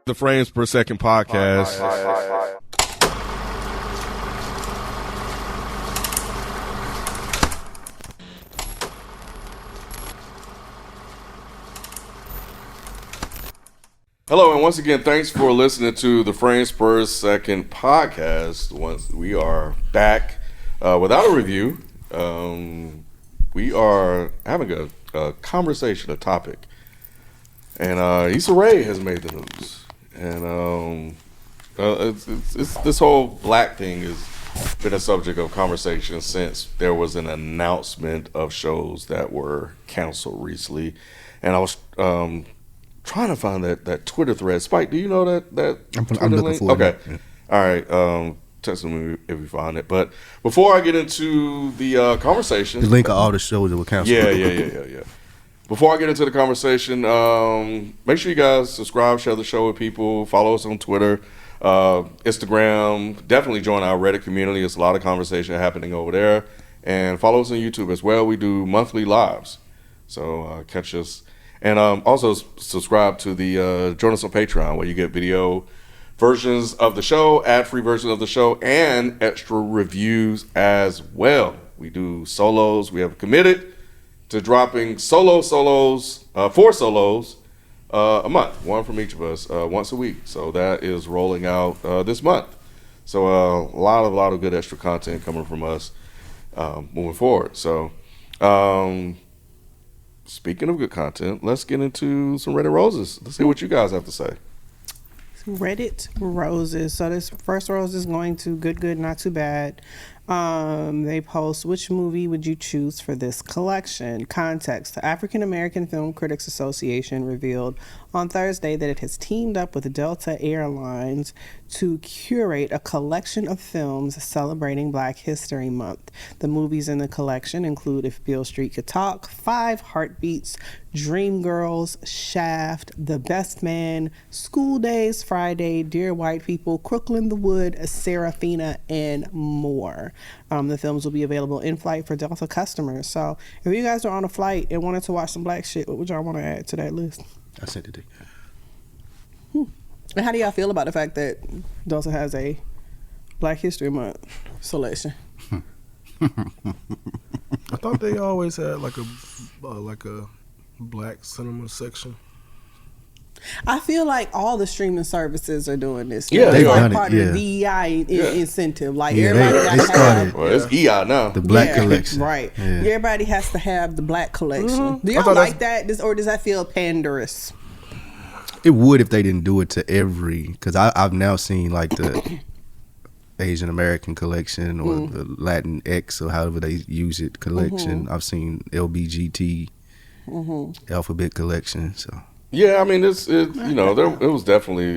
The Frames Per Second podcast. Hello, and once again, thanks for listening to the Frames Per Second podcast. Once we are back without a review, we are having a conversation, a topic, and Issa Rae has made the news. And it's this whole black thing has been a subject of conversation since there was an announcement of shows that were canceled recently. And I was trying to find that Twitter thread. Spike, do you know that I'm looking link? for it. Okay. Yeah. All right. Text me if you find it. But before I get into the conversation, The link of all the shows that were canceled. Yeah. Before I get into the conversation, make sure you guys subscribe, share the show with people, follow us on Twitter, Instagram. Definitely join our Reddit community. There's a lot of conversation happening over there. And follow us on YouTube as well. We do monthly lives. So catch us. And also subscribe to the join us on Patreon, where you get video versions of the show, ad-free versions of the show, and extra reviews as well. We do solos. We have committed to dropping four solos a month, one from each of us, once a week. So that is rolling out this month. So a lot of good extra content coming from us moving forward. So speaking of good content, let's get into some Reddit Roses. Let's see what you guys have to say. Reddit Roses. So this first rose is going to good, not too bad. They post, which movie would you choose for this collection? Context: the African American Film Critics Association revealed on Thursday that it has teamed up with Delta Airlines to curate a collection of films celebrating Black History Month. The movies in the collection include If Beale Street Could Talk, 5 Heartbeats, Dreamgirls, Shaft, The Best Man, School Days, Friday, Dear White People, Crooklyn the Wood, Serafina, and more. The films will be available in flight for Delta customers. So if you guys are on a flight and wanted to watch some black shit, what would y'all want to add to that list? I sent it to you. And how do y'all feel about the fact that Delta has a Black History Month selection? I thought they always had like a black cinema section. I feel like all the streaming services are doing this. Yeah, it's like done part it, of the DEI incentive. Like everybody got to have. Well, it's EI now. The black collection. Right. Yeah. Everybody has to have the black collection. Mm-hmm. Do y'all like that? Or does that feel panderous? It would if they didn't do it to every, because I've now seen like the Asian American collection or the Latin X or however they use it collection. I've seen LBGT alphabet collection. So yeah, I mean it was definitely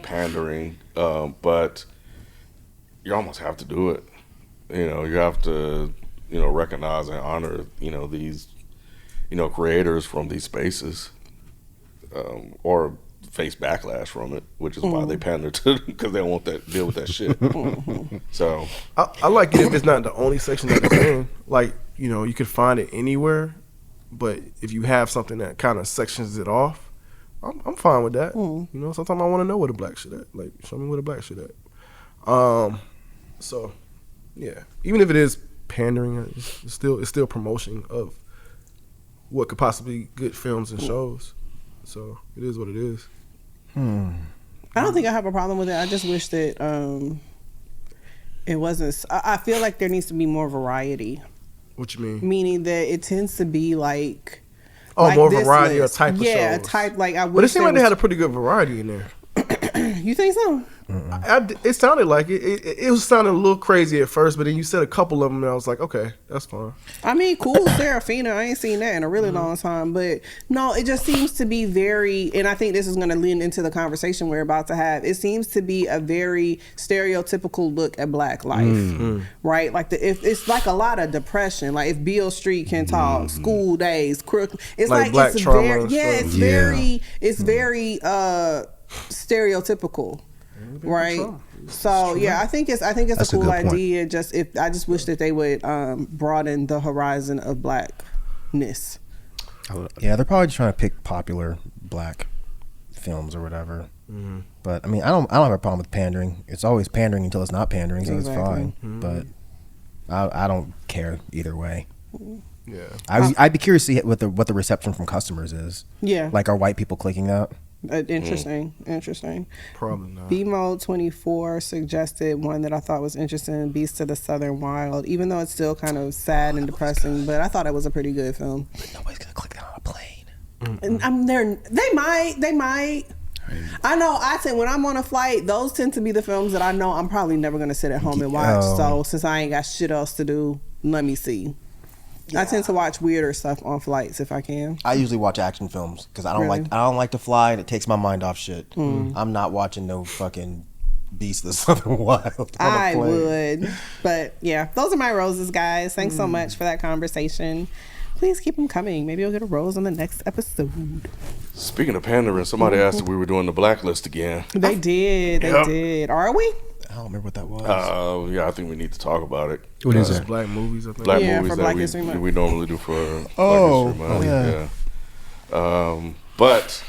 pandering, but you almost have to do it. You have to recognize and honor these creators from these spaces. Or face backlash from it, which is why they pander to, because they don't want that deal with that shit. So I like it if it's not the only section that it's in. Like you could find it anywhere, but if you have something that kind of sections it off, I'm fine with that. Sometimes I want to know where the black shit at. Like, show me where the black shit at. So yeah, even if it is pandering, it's still promotion of what could possibly be good films and shows. So it is what it is. I don't think I have a problem with it. I just wish that it wasn't. I feel like there needs to be more variety. What you mean? Meaning that it tends to be like more variety or type of shows. Yeah, type like I wish. But it seemed like they had a pretty good variety in there. You think so? It sounded like it. It was sounding a little crazy at first, but then you said a couple of them, and I was like, okay, that's fine. I mean, cool, Serafina. I ain't seen that in a really long time, but no, it just seems to be very. And I think this is going to lead into the conversation we're about to have. It seems to be a very stereotypical look at Black life, right? Like it's like a lot of depression. Like if Beale Street Can Talk, School Days, Crook. It's like Black it's trauma. It's very stereotypical, right? So yeah, I think it's a cool idea. I just wish that they would broaden the horizon of blackness. Yeah, they're probably trying to pick popular black films or whatever. But I mean, I don't have a problem with pandering. It's always pandering until it's not pandering, so it's fine. But I don't care either way. Yeah. I'd be curious to see what the reception from customers is. Yeah. Like, are white people clicking that? Interesting. Probably not. B-Mode24 suggested one that I thought was interesting, Beast of the Southern Wild, even though it's still kind of sad and depressing, but I thought it was a pretty good film. But nobody's gonna click that on a plane. And I'm there. They might. I know. When I'm on a flight, those tend to be the films that I know I'm probably never gonna sit at home and watch. So since I ain't got shit else to do, let me see. I tend to watch weirder stuff on flights if I can. I usually watch action films because I don't like to fly and it takes my mind off shit. I'm not watching no fucking Beast of the Southern Wild. I would, but yeah, those are my roses, guys. Thanks so much for that conversation. Please keep them coming. Maybe you'll get a rose on the next episode. Speaking of pandering, somebody asked if we were doing the Blacklist again. They did. They did. Are we? I don't remember what that was. Yeah, I think we need to talk about it. What is that? Black movies, I think. Black Yeah, movies for that Black History Month. we normally do for Black History Month. Yeah. But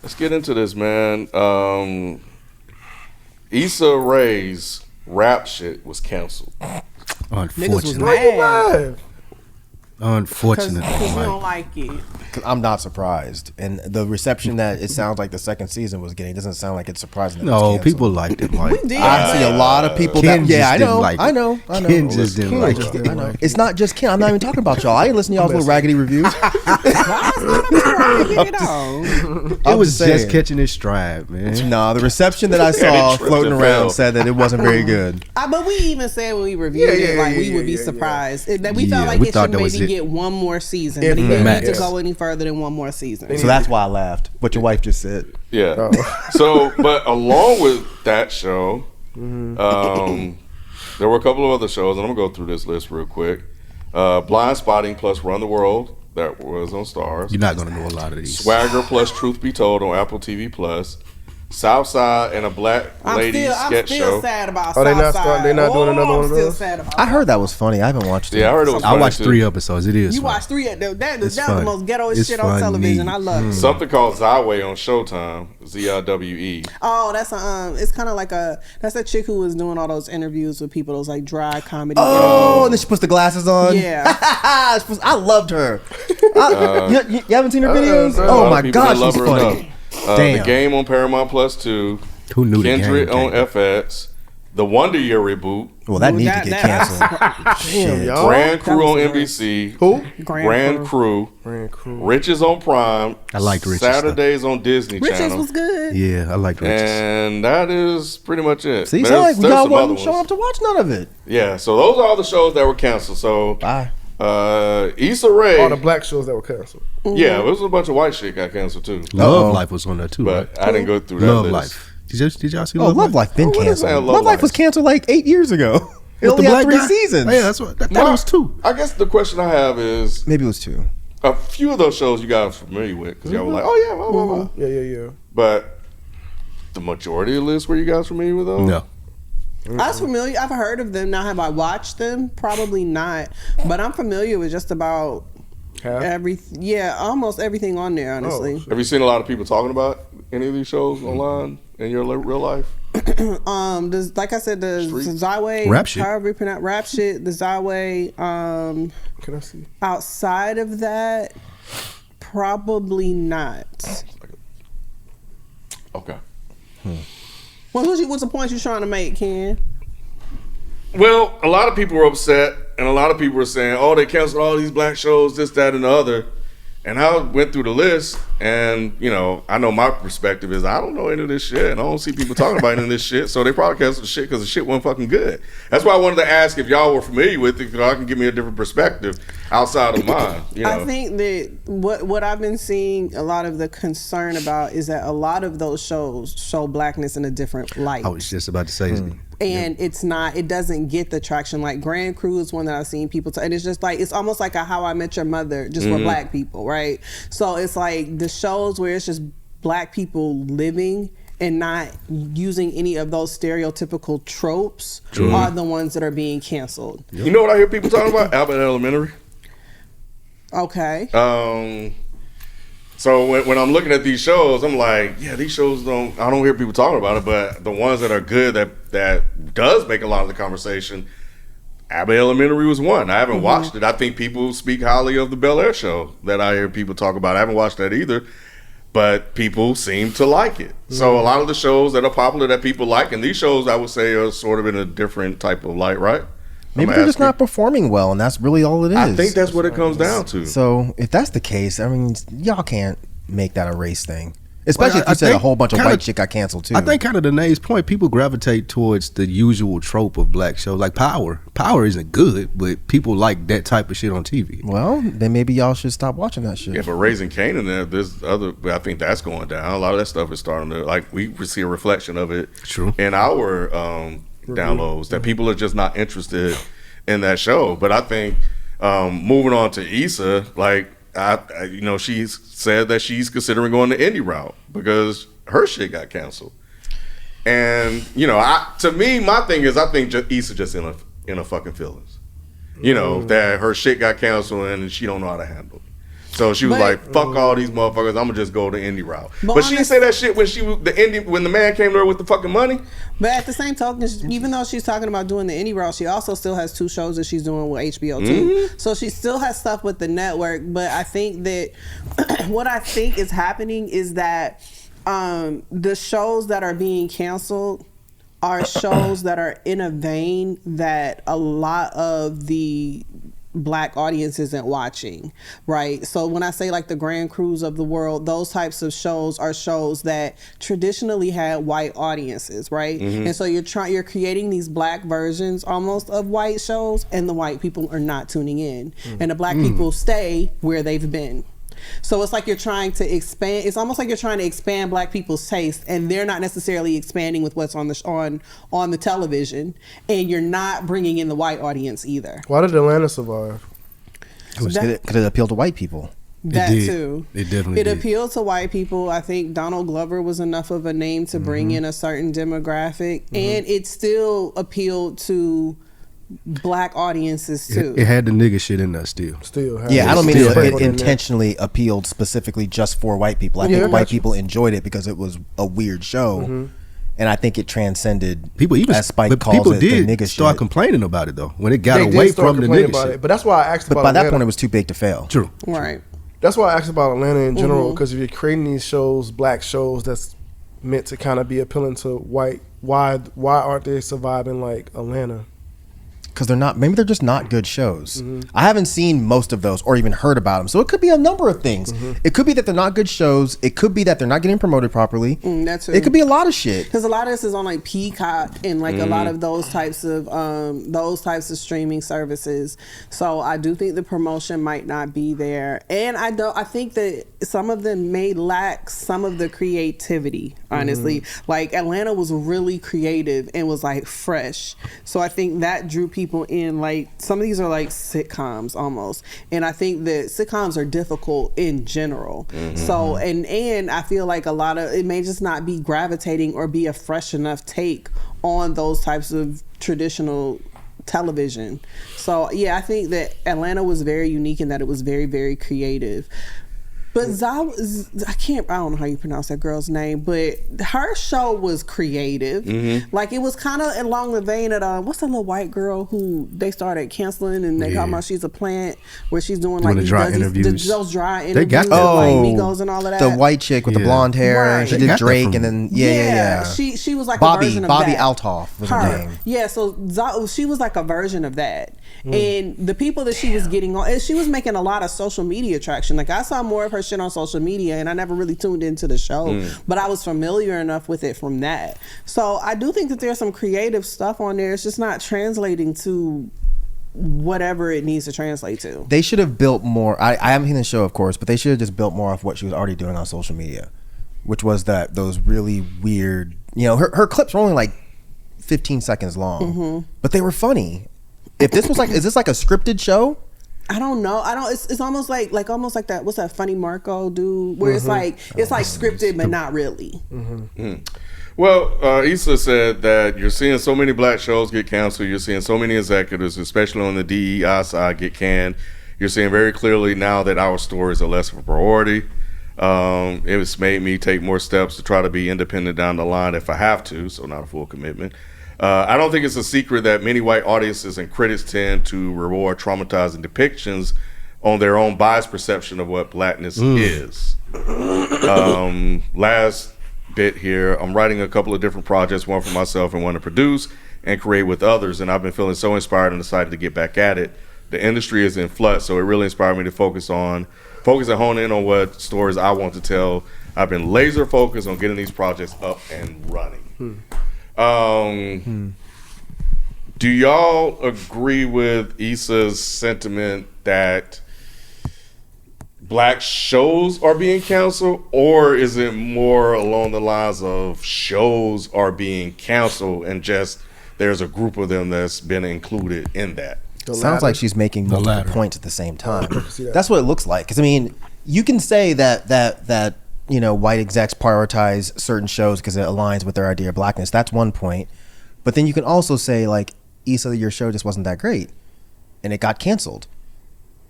let's get into this, man. Issa Rae's rap shit was canceled. Niggas was Unfortunate. mad. Unfortunate. Because we don't like it. I'm not surprised, and the reception that it sounds like the second season was getting doesn't sound like it's surprising. That it was No, canceled. people liked it. Like, We did. I see a lot of people. Ken that, just yeah, I didn't know, like it. I know. Ken just didn't like it. I know. It's not just Ken. I'm not even talking about y'all. I ain't listening to y'all's little raggedy reviews. It was just catching its stride, man. Nah, the reception that I saw tripped floating and around fell. said that it wasn't very good. But we even said when we reviewed it, like we would be surprised. That we felt like we it thought should that was maybe it. get one more season, but it didn't need to go any further than one more season. So that's why I laughed. What your wife just said. Yeah. So, but along with that show, there were a couple of other shows, and I'm gonna go through this list real quick. Blind Spotting plus Run the World, that was on Stars. You're not gonna know a lot of these. Swagger plus Truth Be Told on Apple TV Plus. Southside and a Black Lady I'm sketch still show. sad about Oh, they not Southside. starting- they not doing another one of I'm still those? sad about I heard that was funny. I haven't watched it. Yeah, I heard it was I funny watched too. 3 episodes. It is. You funny. watched 3 of them. That was the funny. most ghettoest It's shit on funny. television. I love it. Something called Zyway on Showtime, ZIWE. Oh, that's it's kind of like that's a chick who was doing all those interviews with people, those like dry comedy. Oh, and then she puts the glasses on. Yeah. I loved her. You haven't seen her videos? A Oh lot my of people gosh, didn't she's love her funny. enough. Damn. The Game on Paramount Plus 2. Who knew the Kendrick game on came? FX. The Wonder Year reboot. Well, that Ooh, needs to get canceled. Damn, y'all. Grand Crew on was NBC. Who? Grand Crew. Grand Crew. Riches on Prime. I liked Riches, Saturdays on Disney Riches Channel. was good. Yeah, I liked Riches. And that is pretty much it. See, There's- so like there's y'all some other wasn't showing up ones. to watch none of it. Yeah, so those are all the shows that were canceled. So Bye. Issa Rae. All the black shows that were canceled. Yeah, it was a bunch of white shit got canceled too. Love Life was on there too, But right? I didn't go through that Love list. Life. Did y'all see Oh, Love Life been what is that, canceled. Love Love Life Life? was canceled like 8 years ago. It With only the had black 3 guy? seasons. Yeah, that's what. I thought it was 2. I guess the question I have is Maybe it was 2. a few of those shows you guys are familiar with because y'all were like, oh yeah, blah, blah, blah. Yeah. But the majority of the list, were you guys familiar with those? No. I was familiar. I've heard of them. Now, have I watched them? Probably not. But I'm familiar with just about Half? almost everything on there. Honestly, Have you seen a lot of people talking about any of these shows online in your real life? like I said, the Street? Zyway Rap shit. however you pronounce rap shit. The Zyway. Can I see? Outside of that, probably not. Okay. What's the point you're trying to make, Ken? Well, a lot of people were upset, and a lot of people were saying, "Oh, they canceled all these black shows, this, that, and the other." And I went through the list, and I know my perspective is I don't know any of this shit, and I don't see people talking about any of this shit. So they probably canceled the shit because the shit wasn't fucking good. That's why I wanted to ask if y'all were familiar with it, because I can give me a different perspective outside of mine. I think that what I've been seeing a lot of the concern about is that a lot of those shows show blackness in a different light. I was just about to say. And it doesn't get the traction. Like Grand Crew is one that I've seen people and it's just like, it's almost like a How I Met Your Mother, just for black people, right? So it's like the shows where it's just black people living and not using any of those stereotypical tropes are the ones that are being canceled. You know what I hear people talking about? Albert Elementary. Okay. So when I'm looking at these shows, I'm like, yeah, these shows I don't hear people talking about it, but the ones that are good that does make a lot of the conversation, Abbott Elementary was one. I haven't watched it. I think people speak highly of the Bel Air Show that I hear people talk about. I haven't watched that either, but people seem to like it. So a lot of the shows that are popular that people like, and these shows I would say are sort of in a different type of light, right? Maybe they're just not performing well, and that's really all it is. I think that's what it comes down to. So if that's the case, I mean, y'all can't make that a race thing. Especially if you said a whole bunch of white shit got canceled too. I think kind of to Nate's point, people gravitate towards the usual trope of black shows. Like Power. Power isn't good, but people like that type of shit on TV. Well, then maybe y'all should stop watching that shit. Yeah, but Raising Kanan, there's other. I think that's going down. A lot of that stuff is starting to we see a reflection of it. True. In our downloads that people are just not interested in that show. But I think moving on to Issa, she's said that she's considering going the indie route because her shit got canceled. And to me, my thing is, I think Issa just in a fucking feelings. That her shit got canceled and she don't know how to handle it. So she was like, "Fuck all these motherfuckers. I'm gonna just go the indie route." But she didn't say that shit when the man came to her with the fucking money. But at the same token, even though she's talking about doing the indie route, she also still has 2 shows that she's doing with HBO too. So she still has stuff with the network. But I think that what I think is happening is that the shows that are being canceled are shows that are in a vein that a lot of the black audience isn't watching, right? So when I say like the Grand Cruise of the world, those types of shows are shows that traditionally had white audiences, right? And so you're creating these black versions almost of white shows, and the white people are not tuning in, and the black people stay where they've been. So it's like you're trying to expand. It's almost like you're trying to expand black people's taste, and they're not necessarily expanding with what's on the television, and you're not bringing in the white audience either. Why did Atlanta survive? Because it appealed to white people. That too. It definitely did. Appealed to white people. I think Donald Glover was enough of a name to bring in a certain demographic, and it still appealed to black audiences too. It had the nigga shit in there still. I don't mean it intentionally appealed specifically just for white people. I think white people enjoyed it because it was a weird show. And I think it transcended people, even as Spike calls people it, did the nigga start shit. complaining about it though when it got away from the nigga shit. But that's why I asked about But by that Atlanta. point, it was too big to fail. True. Right. That's why I asked about Atlanta in general, because if you're creating these shows, black shows, that's meant to kind of be appealing to white, why aren't they surviving like Atlanta? Because they're not, maybe they're just not good shows. I haven't seen most of those or even heard about them. So it could be a number of things. It could be that they're not good shows. It could be that they're not getting promoted properly. That's it could be a lot of shit. Because a lot of this is on like Peacock and like a lot of those types of streaming services. So I do think the promotion might not be there, and I think that some of them may lack some of the creativity. Honestly, like Atlanta was really creative and was like fresh. So I think that drew people in. Like some of these are like sitcoms almost, and I think that sitcoms are difficult in general. So and I feel like a lot of it may just not be gravitating or be a fresh enough take on those types of traditional television. So yeah, I think that Atlanta was very unique in that it was very, very creative. But I don't know how you pronounce that girl's name, but her show was creative. Like it was kind of along the vein of what's the little white girl who they started canceling and they talking about she's a plant, where she's doing like those dry interviews with like Migos and all of that. The white chick with the blonde hair. Right. She did Drake and then She was like Bobby a version of Bobby that. Althoff was her name. Yeah, so she was like a version of that. And the people that she was getting on, and she was making a lot of social media traction. Like I saw more of her shit on social media, and I never really tuned into the show, but I was familiar enough with it from that. So I do think that there's some creative stuff on there. It's just not translating to whatever it needs to translate to. They should have built more. I haven't seen the show, of course, but they should have just built more of what she was already doing on social media, which was those really weird, her clips were only like 15 seconds long, but they were funny. If this was is this like a scripted show? I don't know. It's almost like that. What's that Funny Marco dude? Where it's like scripted, but not really. Well, Issa said that you're seeing so many black shows get canceled. You're seeing so many executives, especially on the DEI side, get canned. You're seeing very clearly now that our stories are less of a priority. It's made me take more steps to try to be independent down the line if I have to, so not a full commitment. I don't think it's a secret that many white audiences and critics tend to reward traumatizing depictions on their own biased perception of what blackness is. Last bit here, I'm writing a couple of different projects, one for myself and one to produce and create with others, and I've been feeling so inspired and decided to get back at it. The industry is in flux, so it really inspired me to focus and hone in on what stories I want to tell. I've been laser focused on getting these projects up and running. Do y'all agree with Issa's sentiment that black shows are being canceled, or is it more along the lines of shows are being canceled and just there's a group of them that's been included in that? Sounds like she's making multiple points at the same time. That's what it looks like. Because I mean, you can say that you know, white execs prioritize certain shows because it aligns with their idea of blackness. That's one point. But then you can also say, like, Issa, your show just wasn't that great, and it got canceled.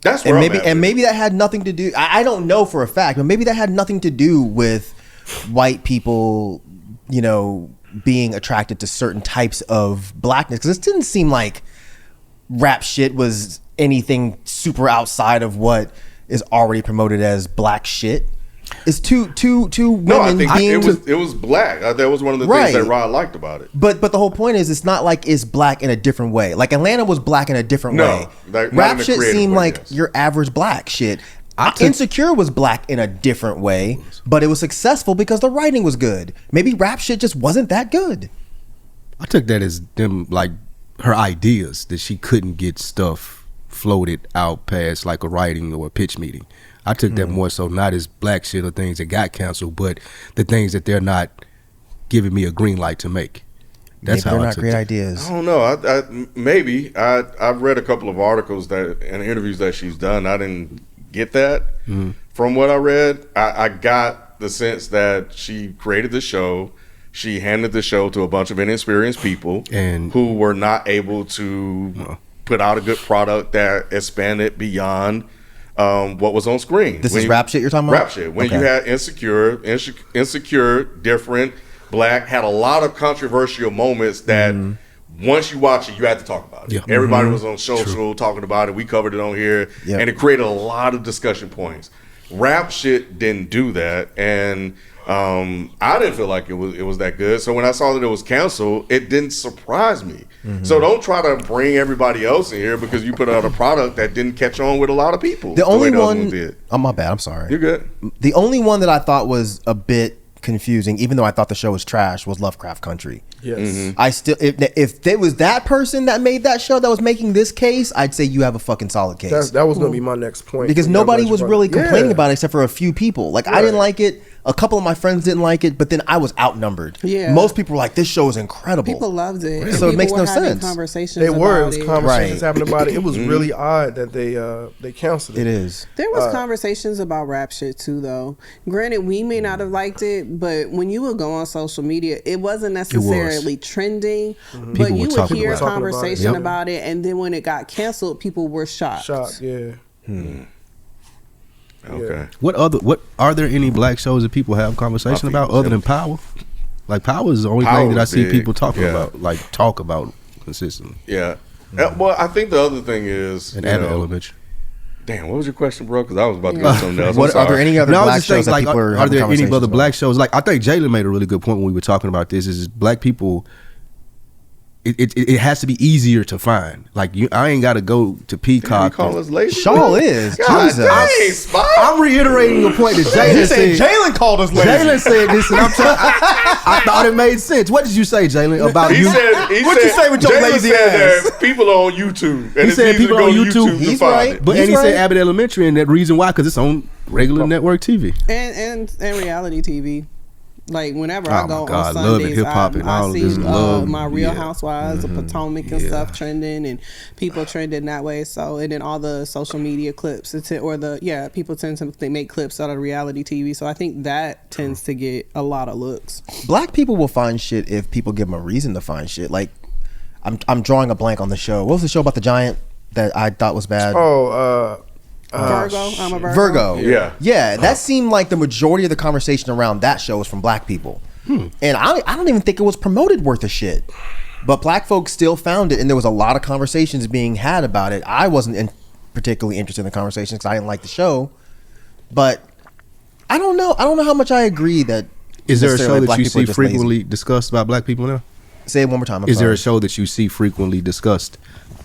That's where maybe that had nothing to do. I don't know for a fact, but maybe that had nothing to do with white people, you know, being attracted to certain types of blackness. Because it didn't seem like rap shit was anything super outside of what is already promoted as black shit. It's two women. No, I think it was black. That was one of the things that Rod liked about it. But the whole point is, it's not like it's black in a different way. Like Atlanta was black in a different way. Rap shit seemed like your average black shit. Insecure was black in a different way, but it was successful because the writing was good. Maybe rap shit just wasn't that good. I took that as them, like, her ideas that she couldn't get stuff floated out past like a writing or a pitch meeting. I took that more so not as black shit or things that got canceled, but the things that they're not giving me a green light to make. That's maybe how they're I not took great it. ideas. I don't know. Maybe I've read a couple of articles and interviews that she's done. I didn't get that from what I read. I got the sense that she created the show. She handed the show to a bunch of inexperienced people and who were not able to put out a good product that expanded beyond what was on screen. This is rap shit you're talking about? Rap shit. When you had Insecure, different, black, had a lot of controversial moments that once you watch it, you had to talk about it. Yeah. Everybody was on social talking about it. We covered it on here. Yep. And it created a lot of discussion points. Rap shit didn't do that. And I didn't feel like it was that good. So when I saw that it was canceled, it didn't surprise me. So don't try to bring everybody else in here because you put out a product that didn't catch on with a lot of people. The only way one did. Oh, my bad. I'm sorry. You're good. The only one that I thought was a bit confusing, even though I thought the show was trash, was Lovecraft Country. Yes. I still, if it was that person that made that show that was making this case, I'd say you have a fucking solid case. That was going to be my next point. Because nobody was really complaining about it except for a few people. Like, I didn't like it. A couple of my friends didn't like it, but then I was outnumbered. Yeah. Most people were like, this show is incredible. People loved it. So it makes no sense. Conversations They were. It was about conversations happening about it. It was really odd that they canceled it. It is. There was conversations about rap shit too, though. Granted, we may not have liked it, but when you would go on social media, it wasn't necessarily trending, but you would hear a conversation about it, and then when it got canceled, people were shocked. Yeah. Okay. What are there any black shows that people have conversation about other than Power? Like, Power is the only Power thing that I was see big. people talking Yeah. about, like talk about consistently. Yeah. Well, I think the other thing is, And Abbott Elementary. damn, what was your question, bro? Because I was about to go to something else. What, are there any other No, I was black just saying, shows that like, people are are having there any conversations other about? black shows? Like, I think Jalen made a really good point when we were talking about this. Is black people? It has to be easier to find. Like, I ain't got to go to Peacock. Call us lazy. Shaw is. God Jesus. dang, Spike. I'm reiterating the point that Jalen said. Jalen called us lazy. Jalen said this, and I thought it made sense. What did you say, Jalen? About He you? said, What'd you say with your Jalen lazy said ass? that people are on YouTube. And He it's said easy people to go on to YouTube. to He's find right. it. But He's and he right. said Abbott Elementary, and that reason why, because it's on regular network TV. And reality TV. Like, whenever Oh I my go God, on love it, Sundays, hip-hop and all I of see this love. my Real Yeah. Housewives of Potomac and stuff trending, and people trending that way. So, and then all the social media clips, people tend to make clips out of reality TV. So I think that tends to get a lot of looks. Black people will find shit if people give them a reason to find shit. Like, I'm drawing a blank on the show. What was the show about the giant that I thought was bad? Virgo. I'm a Virgo. Virgo. Yeah. Yeah, that seemed like the majority of the conversation around that show was from black people. And I don't even think it was promoted worth a shit. But black folks still found it, and there was a lot of conversations being had about it. I wasn't particularly interested in the conversation because I didn't like the show. But I don't know. I don't know how much I agree that. Is there a show that black you people are see just frequently lazy. discussed by black people now? Say it one more time. I'm Is there sorry. a show that you see frequently discussed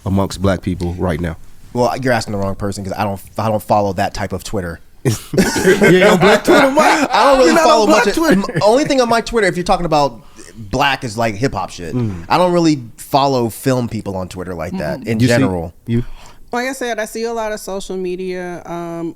amongst black people right now? Well, you're asking the wrong person because I don't follow that type of Twitter. Yeah, on black Twitter, Mike. I don't really You're not follow on much. black Twitter. Only thing on my Twitter, if you're talking about black, is like hip hop shit. I don't really follow film people on Twitter like that in You see- general. you Like I said, I see a lot of social media.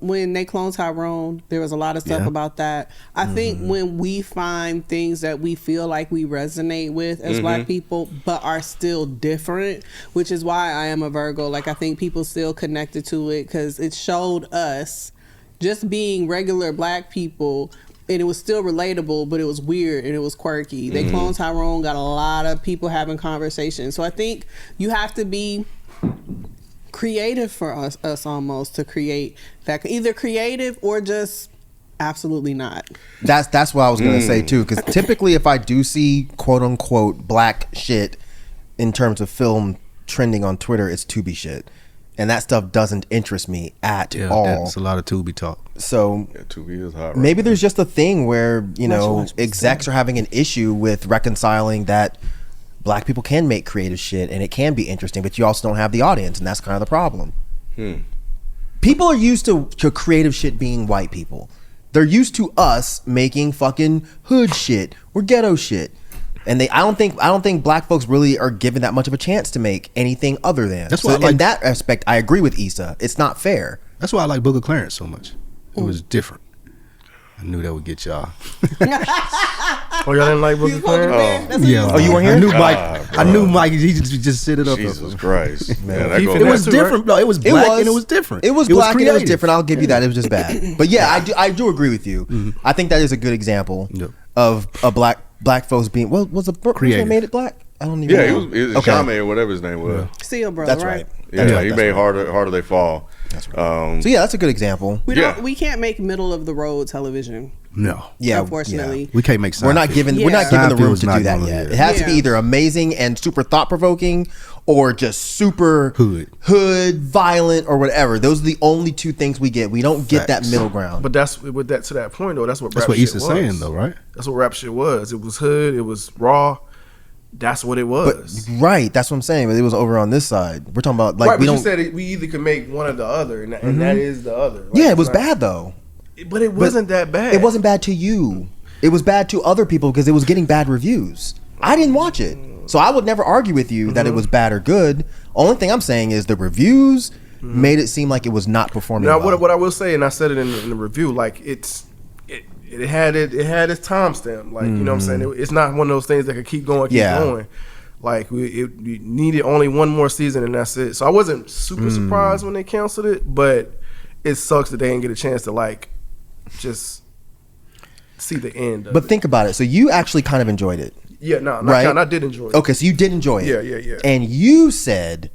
When they cloned Tyrone, there was a lot of stuff Yeah. about that. I think when we find things that we feel like we resonate with as black people, but are still different, which is why I am a Virgo. Like, I think people still connected to it because it showed us just being regular black people, and it was still relatable, but it was weird and it was quirky. They cloned Tyrone, got a lot of people having conversations. So I think you have to be creative for us almost to create that, either creative or just absolutely not. That's what I was gonna say too. Because typically, if I do see quote unquote black shit in terms of film trending on Twitter, it's Tubi shit, and that stuff doesn't interest me at all. That's a lot of Tubi talk. So Yeah, Tubi is hot. Right maybe there's just a thing where watch execs are having an issue with reconciling that black people can make creative shit and it can be interesting, but you also don't have the audience, and that's kind of the problem. People are used to creative shit being white people. They're used to us making fucking hood shit or ghetto shit, and I don't think black folks really are given that much of a chance to make anything other than. That's why I like- in that aspect, I agree with Issa. It's not fair. That's why I like Booker Clarence so much. It was different. I knew that would get y'all. Oh, y'all didn't like Booker Clarence? Yeah. Oh, you weren't here? I knew God, Mike. bro. I knew Mike. He just set it up. Jesus Christ. Man, that He go It finessed was too, different. No, it was black and it was different. It was black and it was creative. different. I'll give you that. It was just bad. But yeah, I do agree with you. I think that is a good example Yep. of a black folks being. Well, was the person Creative. that made it black? I don't even. Yeah, know. he was Shame or whatever his name was. Seal brother, That's right. Yeah, he That's made right. harder they fall. So yeah, that's a good example. We can't make middle of the road television. No. Yeah, Unfortunately. We can't make We're not Seinfeld. given we're not Yeah. given the room Seinfeld's to not do that gonna- yet. It has to be Yeah. either amazing and super thought provoking, or just super hood, violent, or whatever. Those are the only two things we get. We don't get that Facts. middle ground. But that's with that to that point though. That's what That's rap what shit Issa's was. saying though, right? That's what rap shit was. It was hood. It was raw. That's what it was. Right, that's what I'm saying. But it was over on this side. We're talking about like right, we but you don't. said we either could make one or the other, and that is the other. Like, Yeah, it was it's not- bad though. but it wasn't that bad. It wasn't bad to you. It was bad to other people because it was getting bad reviews. I didn't watch it, so I would never argue with you that it was bad or good. Only thing I'm saying is the reviews made it seem like it was not performing. Now, well. what I will say, and I said it in the review, like it had its timestamp. Like you know what I'm saying. It's not one of those things that could keep going, Yeah. going. Like we needed only one more season and that's it. So I wasn't super surprised when they canceled it, but it sucks that they didn't get a chance to like just see the end. Of But it. think about it. So you actually kind of enjoyed it. Yeah, no, Right? I did enjoy it. Okay, so you did enjoy it. Yeah. And you said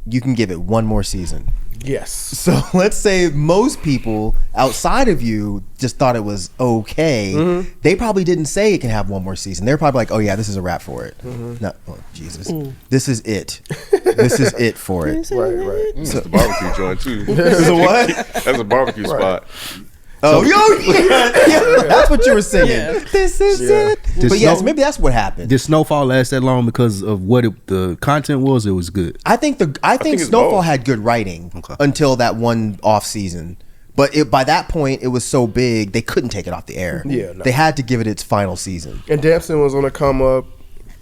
you can give it one more season. Yes. So let's say most people outside of you just thought it was okay. They probably didn't say it can have one more season. They're probably like, oh yeah, this is a wrap for it. No, oh, Jesus. This is it. This is it for it. Right. It's the barbecue joint too. It's a what? That's a barbecue spot. Oh, yeah, that's what you were saying. Yeah. This is Yeah. it. Did But yes, Snow- maybe that's what happened. Did Snowfall last that long because of what the content was? It was good. I think think it's Snowfall both. had good writing Okay. until that one off season. But by that point, it was so big they couldn't take it off the air. Yeah, no. They had to give it its final season. And Damson was on a come up.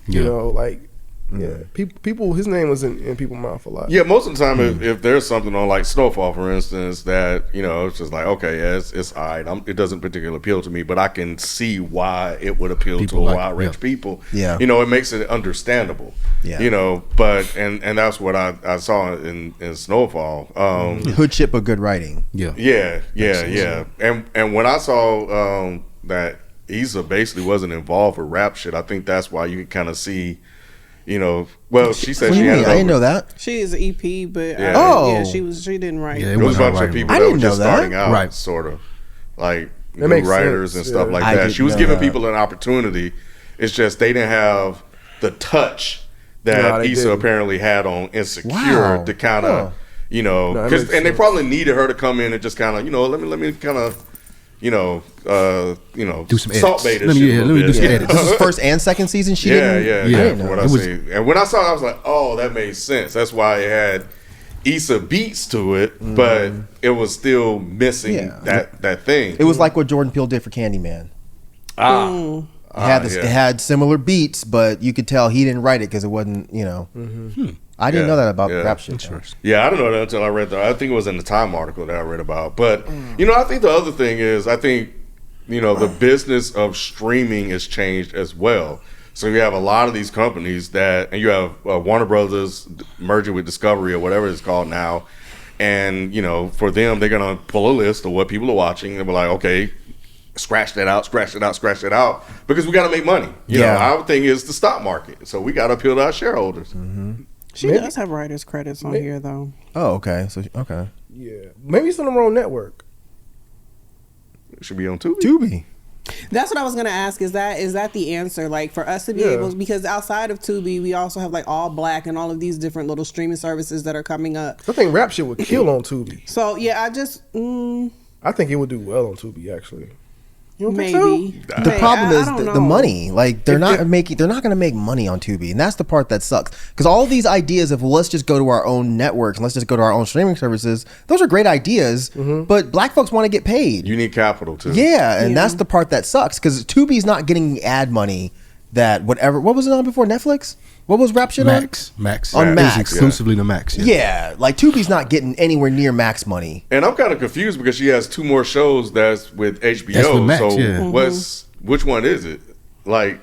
You Yeah. know, like people. His name was in people's mouth a lot. Yeah, most of the time, if there's something on like Snowfall, for instance, that it's just like, okay, yeah, it's all right. It doesn't particularly appeal to me, but I can see why it would appeal People to a like- wide range of yeah. people. Yeah. It makes it understandable. Yeah. But and that's what I saw in Snowfall. Hood shit, but good writing. Yeah. Yeah. And when I saw that Issa basically wasn't involved with rap shit, I think that's why you can kind of see, Well, she said What do she you had mean? it I didn't over. know that. She is an EP, but Yeah. Oh. she didn't write. Yeah, It was a bunch of writing. people I that were didn't just know that. starting out, Right. sort of like That new makes writers sense, and stuff yeah. like I that. didn't She was know giving that. people an opportunity. It's just they didn't have the touch that No, they Issa didn't. apparently had on Insecure Wow. to kind of, Huh. that makes and they sense. probably needed her to come in and just kind of, let me kind of, Do some salt edits. bait Let me do some edits. This is first and second season. She Yeah, didn't. yeah, Yeah. yeah. It From what I was- see, and when I saw it, I was like, "Oh, that made sense." That's why it had Issa beats to it, but it was still missing Yeah. that thing. It was like what Jordan Peele did for Candyman. Ah, It had this. yeah. It had similar beats, but you could tell he didn't write it because it wasn't. I didn't Yeah, know that about yeah. rap shit. Yeah, I didn't know that until I read I think it was in the Time article that I read about. But I think the other thing is, I think the business of streaming has changed as well. So you have a lot of these companies and you have Warner Brothers merging with Discovery or whatever it's called now, and for them, they're gonna pull a list of what people are watching and be like, okay, scratch that out, because we got to make money. Our thing is the stock market, so we got to appeal to our shareholders. She does have writers credits on here though. Oh, okay. So okay. Yeah, maybe it's on the wrong network. It should be on Tubi. Tubi. That's what I was gonna ask. Is that the answer? Like for us to be able, because outside of Tubi, we also have like All Black and all of these different little streaming services that are coming up. I think rap shit would kill on Tubi. So yeah, I just I think it would do well on Tubi actually. You don't maybe. think so? The problem I is don't the know. money. Like they're not going to make money on Tubi, and that's the part that sucks. Because all these ideas of let's just go to our own networks and let's just go to our own streaming services, those are great ideas. But black folks want to get paid. You need capital too. Yeah, and that's the part that sucks because Tubi's not getting ad money that whatever. What was it on before Netflix? What was rap shit Max. on? Max. On It was Max. exclusively to Max. Yeah, like Tubi's not getting anywhere near Max money. And I'm kind of confused because she has 2 more shows that's with HBO. That's with Max, so yeah. which one is it? Like,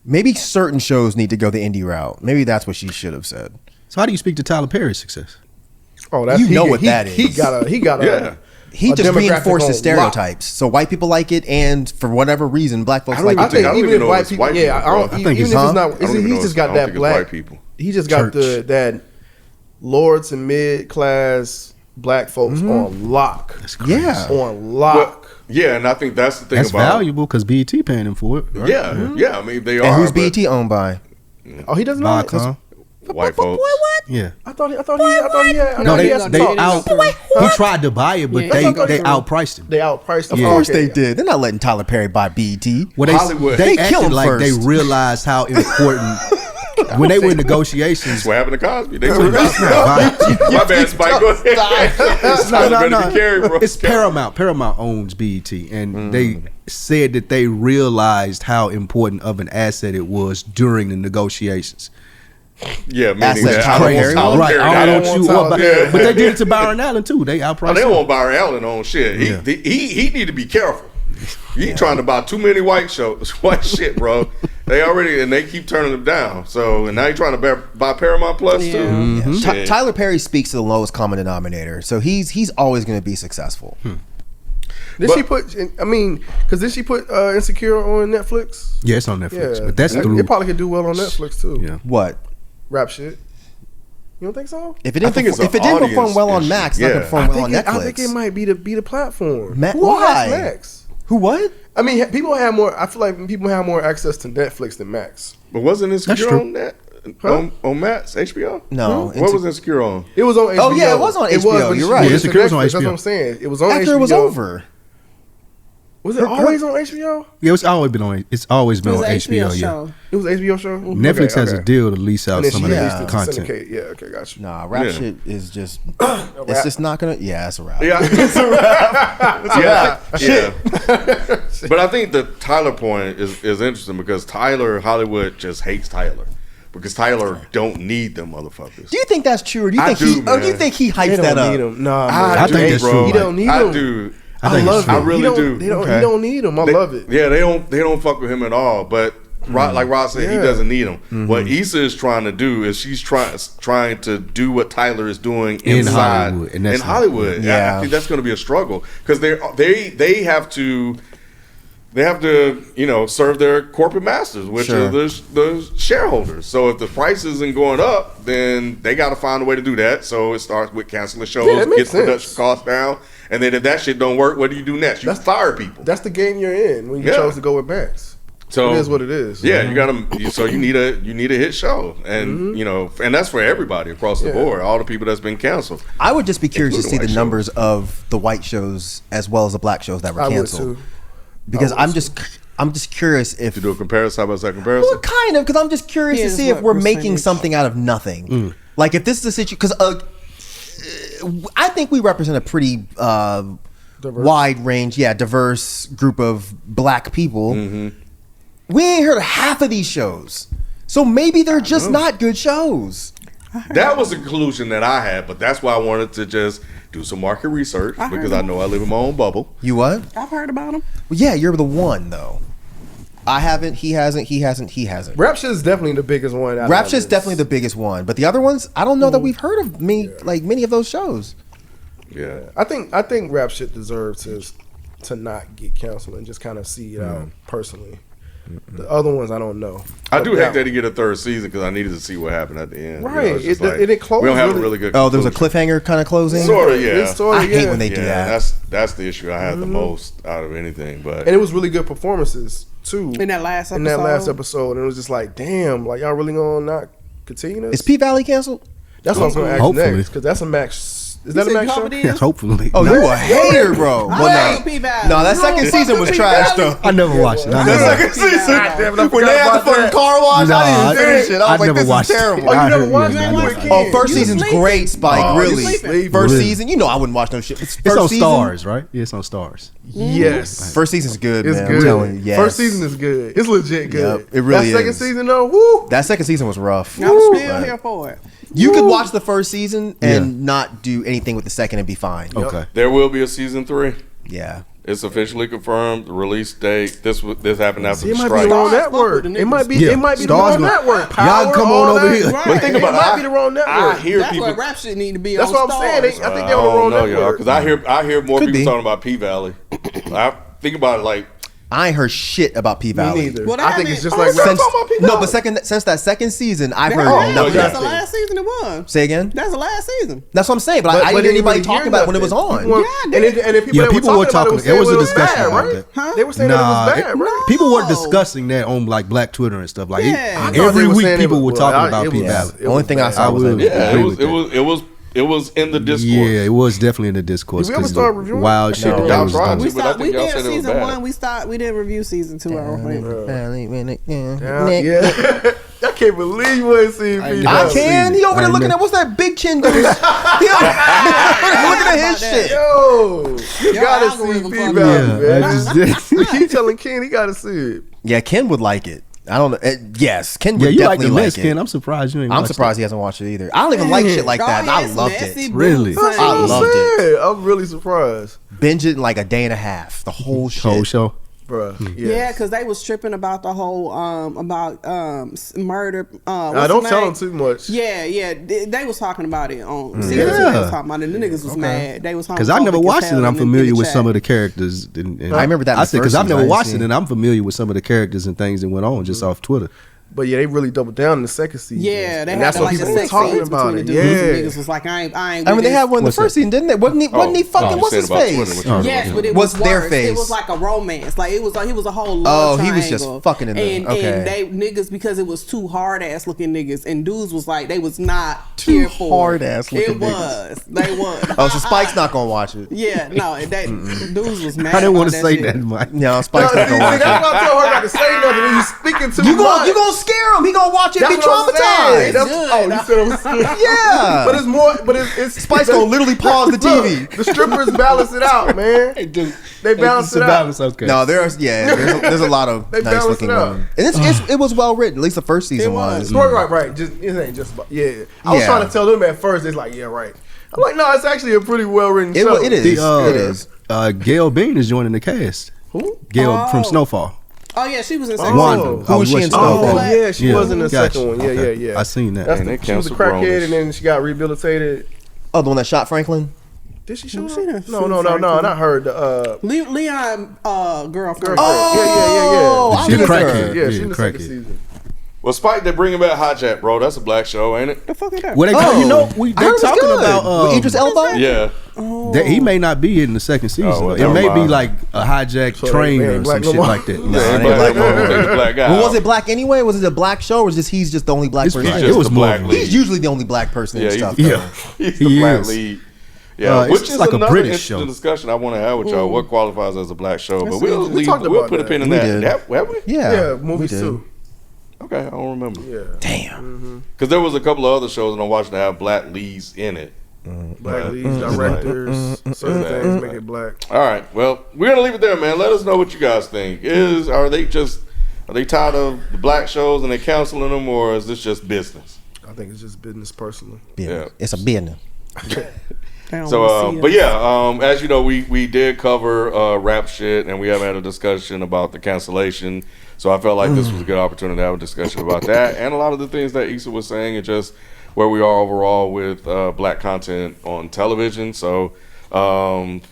Maybe certain shows need to go the indie route. Maybe that's what she should have said. So how do you speak to Tyler Perry's success? Oh, that's You know what that He is. got Yeah. He a just demographic reinforces on stereotypes. So white people like it, and for whatever reason, black folks I don't like even it think- too. I don't even even if know white it's people, white yeah, people, I don't, bro. I think even it's if huh? it's not, I don't even know he's just it's- I got don't that think it's black. white people. He just got that lords and mid class black folks on lock. That's crazy. Yeah. On lock. Yeah, and I think that's the thing That's about valuable because BET paying him for it. Right? Yeah, I mean they And are. who's but BET owned by? Oh, he doesn't know. Viacom. White folks. Yeah. I thought he had. No, he they had they some out. talks. He tried to buy it, but Yeah. they That's what I thought. outpriced him. They outpriced him. Of Of course Okay, they yeah. did. They're not letting Tyler Perry buy BET. Well, Hollywood. they They kill acted him like they first. realized how important when they were in negotiations. That's what happened to Cosby. They It's took not Vi- My bad, Spike. Go ahead. no. Be carried, bro. It's Paramount. Paramount owns BET, and they said that they realized how important of an asset it was during the negotiations. Yeah, meaning Assets that Tyler I don't Perry want Tyler Right. Perry. I I don't don't want you. Tyler But, Perry. but they did it to Byron Allen too. They Oh, outpriced they him. don't want Byron Allen on shit. Yeah. He need to be careful. You ain't trying to buy too many white shit, bro. They keep turning them down. So and now you're trying to buy Paramount Plus too. Mm-hmm. Shit. Tyler Perry speaks to the lowest common denominator, so he's always going to be successful. Did she put? I mean, because did she put Insecure on Netflix? Yeah, it's on Netflix, Yeah, but that's through. It probably could do well on Netflix too. Yeah. What Rap shit. You don't think so? if it I didn't? think it's If an it didn't perform audience well on issue. Max, it's not going to Yeah. perform well on Netflix. I think it might be the platform. Ma- Who why? has Max? Who? What? I mean, people have more. I feel like people have more access to Netflix than Max. But wasn't That's Insecure true. on that? Huh? On Matt's HBO? No, What was Insecure on? It was on HBO. Oh, yeah, it was on HBO, but you're she right. moved Yeah, it to Insecure was on Netflix, That's HBO. what I'm saying. It was on After HBO. it was over. Was it always on HBO? Yeah, it's always been on. It's always been It was on an HBO. Yeah. show. It was an HBO show. Netflix has a okay. deal to lease out And then some she of released that it to content. syndicate. Yeah, okay, got you. Nah, rap Yeah. shit is just. rap. It's just not gonna. Yeah, it's a rap. Yeah, it's a wrap. Yeah. But I think the Tyler point is interesting because Hollywood just hates Tyler because Tyler don't need them motherfuckers. Do you think that's true, or do you I think do, he? Or do you man. think he They hypes that don't up? need him. Nah, I man. think that's bro. true. He don't need I him. do. I think love it's true. I really do. They don't. Okay. He don't need him. I They- love it. Yeah, they don't fuck with him at all. But like Ross said, he Yeah. doesn't need him. What Issa is trying to do is she's trying to do what Tyler is doing In inside Hollywood, and in that's not- Hollywood. Yeah. I think that's going to be a struggle because they have to. they have to, serve their corporate masters, which Sure. are the shareholders. So if the price isn't going up, then they got to find a way to do that. So it starts with canceling shows, that makes get production sense. costs down, and then if that shit don't work, what do you do next? You fire people. That's the game you're in when you Yeah. chose to go with Max. So It is what it is. Yeah, you got to. So you need a hit show, and and that's for everybody across the Yeah. board. All the people that's been canceled. I would just be curious to see Including the white numbers of the white shows as well as the black shows that were I would canceled. too. Because I would I'm just curious if To do a comparison, side by side comparison. well, kind of, because I'm just curious to Here's see if what we're making percentage. something out of nothing. Like if this is a situation, because I think we represent a pretty wide range, diverse group of black people. We ain't heard of half of these shows, so maybe they're just not good shows. That was the conclusion that I had, but that's why I wanted to just do some market research I heard because I them. know I live in my own bubble. You what? I've heard about them. Well, yeah, you're the one though. I haven't. He hasn't. He hasn't. He hasn't. Rap shit is definitely the biggest one. Rap shit's definitely the biggest one, but the other ones, I don't know that we've heard of many of those shows. Yeah. I think rap shit deserves to not get canceled and just kind of see it out personally. The other ones I don't know. I do But hate that he get a third season because I needed to see what happened at the end. Right. it's just It closed we don't have a really- really good. Oh, there was a conclusion. cliffhanger kind of closing. Sort of, yeah. It's sort of, I hate yeah. when they do Yeah, that. that's the issue I had the most out of anything. But And it was really good performances too In that last episode. in that last episode, and it was just like, damn, like y'all really gonna not continue this? Is P Valley canceled? That's what I was gonna ask Hopefully. next because that's a Max. Is that a Max show? Yeah, hopefully. Oh, No. you a hater, bro. I Well, love P-Valley. no, that second season was trash though. I never watched it. I The never, second season, Damn it, I when forgot they had the about fucking that. car wash, Nah, I didn't finish it. I I was like, never this watched is it. terrible. Oh, you I never heard- watched yeah, that? I You never were a watched kid. Oh, first You season's sleeping. great, Spike. Oh, you really. sleeping. First Really? season, you know I wouldn't watch no shit. It's First on season, Stars, right? Yeah, it's on Stars. Yes, First season's good, it's man. good. I'm telling you, yes. First season is good. It's legit good. Yep, it really that second is. season though, woo. That second season was rough. I'm still But here for it. you could watch the first season and Yeah. not do anything with the second and be fine. Okay. there will be a season 3. Yeah. It's officially confirmed. The release date. This happened after See, it the might be strike. the wrong Stars fuck network. with the It might be. Yeah. It might be Stars the wrong gonna- network. Y'all Power, come on all over that. here. Right. But think It about might it. be the wrong network. I hear That's people. why rap shit need to be That's on what I'm saying. Stars. I think they're on the wrong y'all, network. because I hear more Could people be. talking about P Valley. I think about it like I ain't heard shit about P Me Valley. neither. Well, I that think mean- it's just Oh, like that's rap. talking about P No, Valley. but since that second season, I've That's, heard nothing. that's the yeah. last season it was. Say again? That's the last season. That's what I'm saying, but I didn't hear anybody talking about it when it was on. Yeah, and if people, Yeah, that people were talking about talking. it, There was a saying discussion bad, about right? that. Huh? They were saying that it was bad, it- right? People were No. discussing that on like Black Twitter and stuff. Like Yeah. it- I thought they every were week, saying it people was- were talking well, about it P was- Valley. it The only thing I bad. saw was will- that. yeah, agree it was with it was in the discourse. Yeah, it was definitely in the discourse. Did we ever 'cause start the reviewing? wild shit No. that Y'all was tried done. to. We But I stopped. think We y'all did said it was season bad. 1. We didn't review season 2. I don't think. Yeah. I can't believe you ain't seen I P. know. I Valley. can. He over there I looking know. at what's that big chin dude? He over there looking at his shit. Yo, you Your gotta algorithm see P. fucked Valley, Yeah, man. I just, We keep telling Ken he gotta see it. Yeah, Ken would like it. I don't know. Yes, Ken would yeah, you like definitely the like list, it. Ken. I'm surprised you ain't. I'm watched surprised he hasn't watched it either. I don't even like shit like that. And I loved it. Really? That's I what I'm loved it. saying. I'm really surprised, Binge it in like a day and a half. The whole it. shit. Whole show. bruh. Yeah, Yes. because they was tripping about the whole murder. I don't tell them too much. Yeah. They was talking about it on. See, Yeah. that's what they was talking about it. The niggas was mad. They was Because I never homophobic as watched it, hell and I'm in familiar the with chat. some of the characters. And I remember that in I the said because first I've season, never I watched didn't it, and I'm familiar with some of the characters and things that went on just off Twitter. But yeah, they really doubled down in the second season. Yeah, they and had that's to, what like the people were sex talking scenes about between it. the dudes. And Yeah. niggas was like, I ain't. I mean, with they this. had one in the What's first that? season, didn't they? Wasn't he fucking? you What's said his about face? Twitter, what you Yes, but it What's was their worse. face? It was like a romance. Like it was a whole Oh, love he was just triangle. fucking in there. And Okay. they niggas because it was two hard ass looking niggas, and dudes was like they was not Two here for hard-ass looking It was. They was. Oh, so Spike's not gonna watch it. Yeah, no, that dudes was mad. I didn't want about to say shit. that, Mike. No, No, Spike's see, not gonna watch that's it. why I told her not to say nothing. And you speaking too You much. gonna scare him? He gonna watch it and That's be what I'm saying. traumatized. That's- Good. Oh, you said it was good. Yeah. But it's more. But it's Spike's gonna literally pause the TV. Look, the strippers balance it out, man. They balance it out. Okay. No, there's a lot of They nice balance looking it out. women, and it was well written. At least the first season It was. was. Right. Just it ain't just about, yeah. I was Yeah. trying to tell them at first. It's like, yeah, right. I'm like, no, it's actually a pretty well written It, show. it is. It is. Gail Bean is joining the cast. Who? Gail from Oh. Snowfall. Oh yeah, she was in second Wanda. Oh. Who was she in Snowfall? Oh yeah, she Yeah. was in the Gotcha. second one. Yeah, Okay. yeah. I seen that. That's Man, they she was a canceled crackhead, Grown-ish. and then she got rehabilitated. Oh, the one that shot Franklin. Did she show Who's up? she that No, Food no, Fighter? not her. The Leon girlfriend. Oh, yeah. I She the missed her. crackhead. Yeah, she in Yeah, the second crackhead. season. Well, Spike, they're bringing back Hijack, bro. That's a black show, ain't it? The fuck is that? Well, they Oh, you know I they heard it was talking good. about With Idris Elba. Yeah. that he may not be in the second season. Oh, well, it never may be mind. like a hijacked So train they or ain't some black no shit more? like that. No, Yeah, it ain't black, black. no black guy. Well, was it black anyway? Was it a black show, or he's just the only black It's person? fine. He's just It was the more black of a- lead. He's usually the only black person Yeah, in he's stuff. the- Yeah. He's He the black is. lead. Yeah, It's which just is like a another British interesting show. discussion I want to have with y'all. What qualifies as a black show? But We we'll talked we'll about put a that. pin in We that. did. Have we? Yeah, Yeah, we movies did. too. Okay, I don't remember. Yeah, Damn. Because there was a couple of other shows and I watched that have black leads in it. black leads, directors, certain Mm. things make it black. All right, well, we're gonna leave it there, man. Let us know what you guys think. Are they tired of the black shows and they canceling them, or is this just business? I think it's just business personally. Business. Yeah. It's a business. They don't So, wanna see but us. yeah, as you know, we did cover rap shit, and we haven't had a discussion about the cancellation. So I felt like this was a good opportunity to have a discussion about that, and a lot of the things that Issa was saying, and just where we are overall with black content on television. So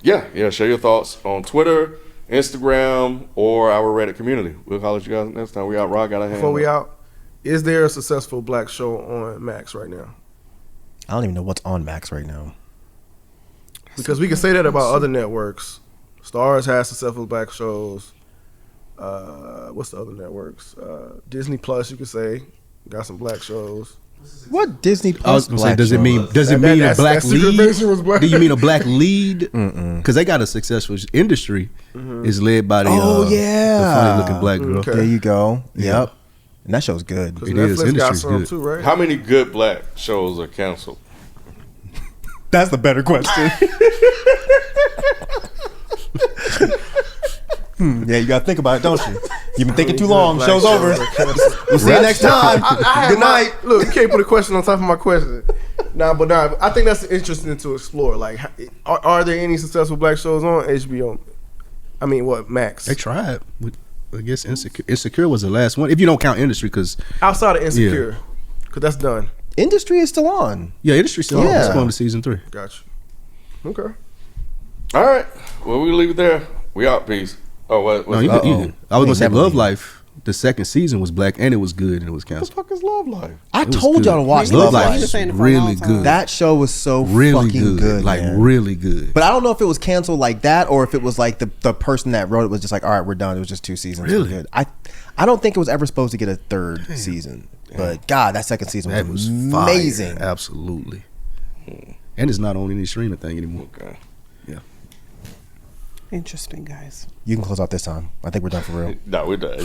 yeah, share your thoughts on Twitter, Instagram, or our Reddit community. We'll holler at you guys next time. We out. Rock got a hand. Before we up. out, is there a successful black show on Max right now? I don't even know what's on Max right now. Because we can say that about other networks. Stars has successful black shows. What's the other networks? Disney Plus, you could say, got some black shows. What Disney I was Plus gonna say, black does it show? mean a That black Secret lead? Invasion was black. Do you mean a black lead? Because they got a successful industry. Is led by the the funny looking black girl. Okay. There you go. Yep. And that show's good. It is. Netflix got Industry's some good. too, right? How many good black shows are canceled? That's the better question. Yeah, you gotta think about it, don't you? You've been thinking too long. Black Show's shows over. are canceled. We'll see you next time. Good night. Look, you can't put a question on top of my question. But I think that's interesting to explore. Like, are there any successful black shows on HBO? I mean, what, Max? They tried. I guess Insecure was the last one. If you don't count Industry, because Outside of Insecure, because that's done. Industry is still on. Industry still Yeah. it's going to season 3. Gotcha. Okay. All right. Well, we'll leave it there. We out. Peace. Oh, what? No, What's you that? could- you could- I was gonna say never Love leave. Life. The second season was black and it was good and it was What the canceled. fuck is Love Life? I It was told good. y'all to watch Love Love Life. Life. He's been saying it for a Really long time. good. That show was so Really fucking good, like man. really good. But I don't know if it was canceled like that or if it was like the person that wrote it was just like, all right, we're done. It was just 2 seasons. We're Really? good. I don't think it was ever supposed to get a third season. But God, that second season That was, was fire. amazing. Absolutely. And it's not on any streaming thing anymore. Okay. Interesting, guys. You can close out this time. I think we're done for real. No, we're done.